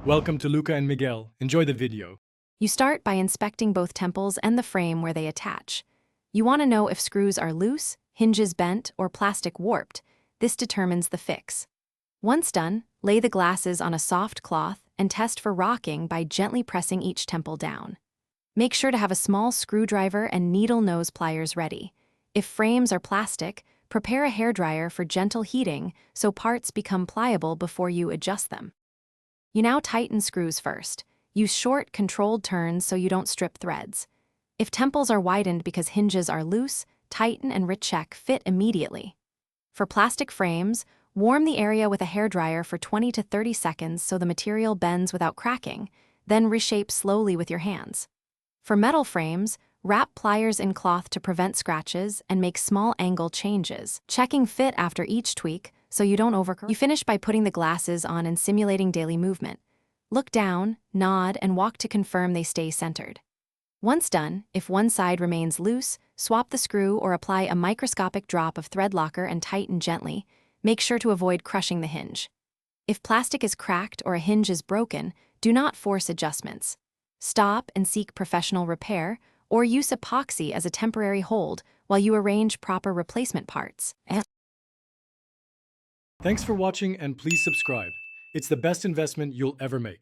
Welcome to Luca and Miguel. Enjoy the video. You start by inspecting both temples and the frame where they attach. You want to know if screws are loose, hinges bent, or plastic warped. This determines the fix. Once done, lay the glasses on a soft cloth and test for rocking by gently pressing each temple down. Make sure to have a small screwdriver and needle nose pliers ready. If frames are plastic, prepare a hairdryer for gentle heating so parts become pliable before you adjust them. You now tighten screws first. Use short, controlled turns so you don't strip threads. If temples are widened because hinges are loose, tighten and recheck fit immediately. For plastic frames, warm the area with a hairdryer for 20 to 30 seconds so the material bends without cracking, then reshape slowly with your hands. For metal frames, wrap pliers in cloth to prevent scratches and make small angle changes, checking fit after each tweak so you don't overcorrect. You finish by putting the glasses on and simulating daily movement. Look down, nod, and walk to confirm they stay centered. Once done, if one side remains loose, swap the screw or apply a microscopic drop of thread locker and tighten gently. Make sure to avoid crushing the hinge. If plastic is cracked or a hinge is broken, do not force adjustments. Stop and seek professional repair, or use epoxy as a temporary hold while you arrange proper replacement parts. Thanks for watching and please subscribe. It's the best investment you'll ever make.